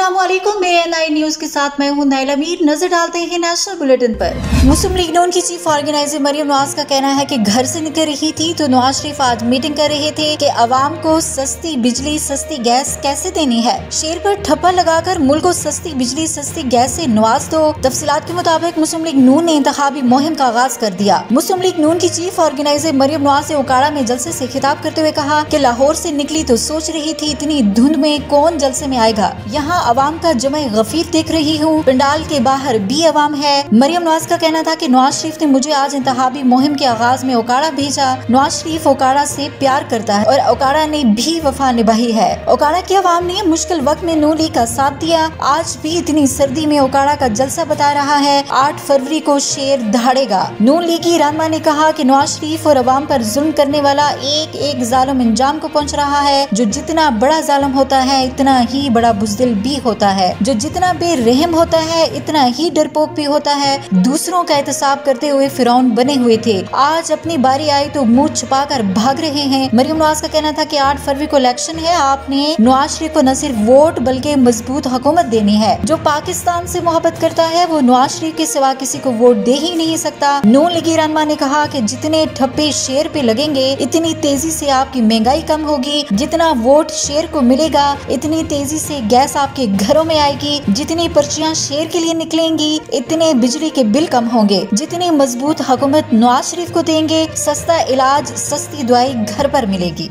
अस्सलामुअलैकुम, ANI news के साथ मैं हूं नाइला मीर। नजर डालते हैं नेशनल बुलेटिन पर। मुस्लिम लीग नून की चीफ ऑर्गेनाइजर मरियम नवाज का कहना है कि घर से निकल रही थी तो नवाज शरीफ आज मीटिंग कर रहे थे कि अवाम को सस्ती बिजली सस्ती गैस कैसे देनी है। शेर पर ठप्पा लगाकर मुल्क को सस्ती बिजली सस्ती गैस से नवाज दो। तफसीलात के मुताबिक मुस्लिम लीग नून ने इंतखाबी मुहिम का आगाज कर दिया। मुस्लिम लीग नून की चीफ ऑर्गेनाइजर मरियम नवाज ने ओकाड़ा में जलसे से खिताब करते हुए कहा कि लाहौर से निकली तो सोच रही थी इतनी धुंध में कौन जलसे में आएगा। यहाँ अवाम का जमा गफीर देख रही हूँ, पंडाल के बाहर भी अवाम है। मरियम नवाज का कहना था कि नवाज शरीफ ने मुझे आज इंतखाबी मुहिम के आगाज में ओकाड़ा भेजा। नवाज शरीफ ओकाड़ा से प्यार करता है और ओकाड़ा ने भी वफा निभाई है। ओकाड़ा की अवाम ने मुश्किल वक्त में नून लीग का साथ दिया। आज भी इतनी सर्दी में ओकाड़ा का जलसा बता रहा है। 8 फरवरी को शेर दहाड़ेगा। नून लीग की रहनुमा ने कहा कि नवाज शरीफ और अवाम पर जुल्म करने वाला एक एक जालिम अंजाम को पहुँच रहा है। जो जितना बड़ा जालिम होता है इतना ही बड़ा बुज़दिल भी होता है। जो जितना बेरहम होता है इतना ही डरपोक भी होता है। दूसरों का एहतसाब करते हुए फिरौन बने हुए थे, आज अपनी बारी आई तो मुंह छुपाकर भाग रहे हैं। मरियम नवाज का कहना था कि 8 फरवरी को इलेक्शन है। आपने नवाज शरीफ को न सिर्फ वोट बल्कि मजबूत हुकूमत देनी है। जो पाकिस्तान से मोहब्बत करता है वो नवाज शरीफ के सिवा किसी को वोट दे ही नहीं सकता। नून लीगी रहनुमा ने कहा कि जितने ठप्पे शेर पे लगेंगे इतनी तेजी से आपकी महंगाई कम होगी। जितना वोट शेर को मिलेगा इतनी तेजी से गैस आपके घरों में आएगी। जितनी पर्चियां शेर के लिए निकलेंगी इतने बिजली के बिल कम होंगे। जितनी मजबूत हुकूमत नवाज शरीफ को देंगे सस्ता इलाज सस्ती दवाई घर पर मिलेगी।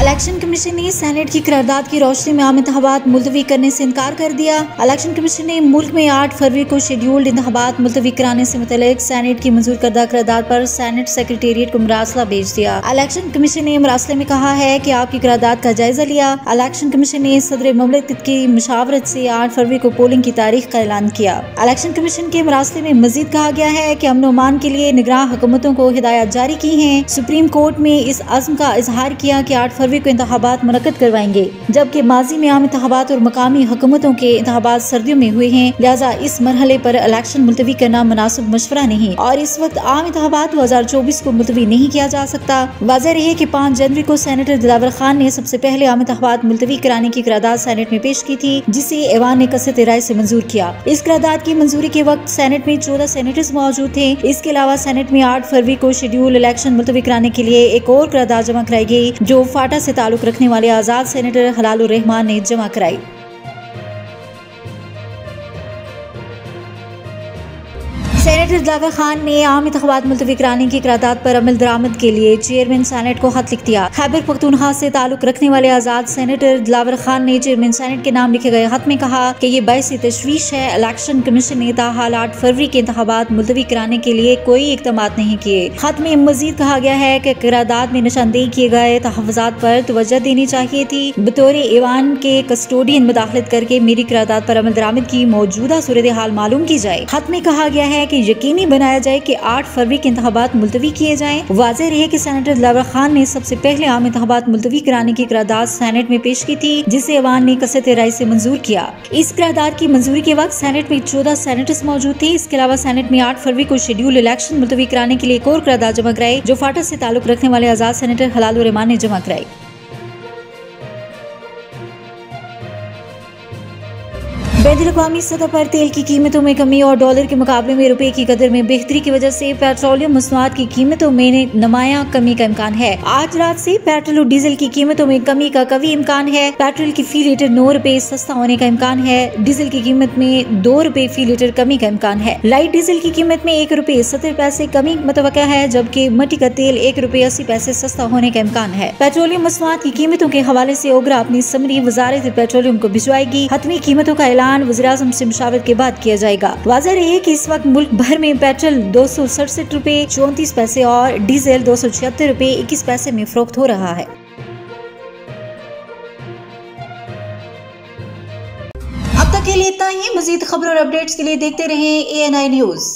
इलेक्शन कमीशन ने सेनेट की करारदाद की रोशनी में आम इंतखाबात मुलतवी करने से इनकार कर दिया। इलेक्शन कमीशन ने मुल्क में 8 फरवरी को शेड्यूल्ड इंतखाबात मुलतवी कराने से मुतल्लिक सेनेट की मंजूर करदा करारदाद पर सेनेट सेक्रेटेरिएट को मरासला भेज दिया। इलेक्शन कमीशन ने मरासले में कहा है कि आपकी करारदाद का जायजा लिया। इलेक्शन कमीशन ने सदर मुमलिकत की मुशावरत से 8 फरवरी को पोलिंग की तारीख का ऐलान किया। इलेक्शन कमीशन के मरासले में मजीद कहा गया है कि अमन अमान के लिए निगरान हुकूमतों को हिदायत जारी की है। सुप्रीम कोर्ट में इस अज़्म का इजहार किया कि 8 फरवरी को इंतखाबात मुनक्कद करवाएंगे, जबकि माजी में आम इंतखाबात और मकामी हुकूमतों के इंतखाबात सर्दियों में हुए हैं। लिहाजा इस मरहले पर इलेक्शन मुलतवी करना मुनासिब मशवरा नहीं और इस वक्त आम इंतखाबात 2024 को मुलतवी नहीं किया जा सकता। वाज़ेह रहे कि 5 जनवरी को सेनेटर दिलावर खान ने सबसे पहले आम इंतखाबात मुलतवी कराने की करारदाद सेनेट में पेश की थी, जिसे ऐवान ने कसरत राय से मंजूर किया। इस करारदाद की मंजूरी के वक्त सेनेट में 14 सेनेटर्स मौजूद थे। इसके अलावा सेनेट में 8 फरवरी को शेड्यूल इलेक्शन मुलतवी कराने के लिए एक और करारदाद जमा कराई गई, जो फाटा से ताल्लुक रखने वाले आजाद सेनेटर हलालुर रहमान ने जमा कराई। सेनेटर दिलावर खान ने आम इंतखाबात मुलतवी कराने की करारदाद पर अमल दरामद के लिए चेयरमैन सेनेट को खत लिख दिया। खैबर पख्तूनख्वा से ताल्लुक रखने वाले आजाद सेनेटर दिलावर खान ने चेयरमैन सेनेट के नाम लिखे गए खत में कहा कि ये बाइस तशवीश है। इलेक्शन कमीशन ने ताहाल 8 फरवरी के इंतखाबात मुलतवी कराने के लिए कोई इकदाम नहीं किए। खत में मजीद कहा गया है कि करारदाद में निशानदेही किए गए तहफ़्फ़ुज़ात पर तवज्जो देनी चाहिए थी। बतौर ऐवान के कस्टोडियन मुदाखलत करके मेरी करारदाद पर अमल दरामद की मौजूदा सूरत हाल मालूम की जाए। खत में कहा गया है कि यकीनी बनाया जाए कि 8 फरवरी के इंतखाबात मुलतवी किए जाएं। वाज़ेह रहे कि सेनेटर दिलावर खान ने सबसे पहले आम इंतखाबात मुलतवी कराने की करारदाद सेनेट में पेश की थी, जिसे ऐवान ने कसरत राय से मंजूर किया। इस करारदाद की मंजूरी के वक्त सेनेट में 14 सेनेटर्स मौजूद थे। इसके अलावा सेनेट में 8 फरवरी को शेड्यूल इलेक्शन मुलतवी कराने के लिए एक और करारदाद जमा कराई, जो फाटा से ताल्लुक रखने वाले आजाद सेनेटर हलालुर रहमान ने जमा कराई। बैनुल-अक़वामी सतह पर तेल की कीमतों में कमी और डॉलर के मुकाबले में रुपए की कदर में बेहतरी की वजह से पेट्रोलियम मसनूआत की कीमतों में नुमायां कमी का इम्कान है। आज रात से पेट्रोल और डीजल की कीमतों में कमी का कवी इम्कान है। पेट्रोल की फी लीटर 9 रुपए सस्ता होने का इम्कान है। डीजल की कीमत में 2 रुपए फी लीटर कमी का इम्कान है। लाइट डीजल की कीमत में 1 रुपए 70 पैसे कमी मुतवक्का है, जबकि मट्टी का तेल 1 रुपए 80 पैसे सस्ता होने का इम्कान है। पेट्रोलियम मसनूआत की कीमतों के हवाले से ओगरा अपनी समरी वजारत पेट्रोलियम को भिजवाएगी। हतमी कीमतों का ऐलान वज़ीर-ए-आज़म से मुशावरत के बाद किया जाएगा। वाज़ेह रहे कि इस वक्त मुल्क भर में पेट्रोल 267 रुपए 34 पैसे और डीजल 276 रुपए 21 पैसे में फरोख्त हो रहा है। अब तक के लिए इतना ही। मजीद खबर और अपडेट्स के लिए देखते रहें ANI न्यूज।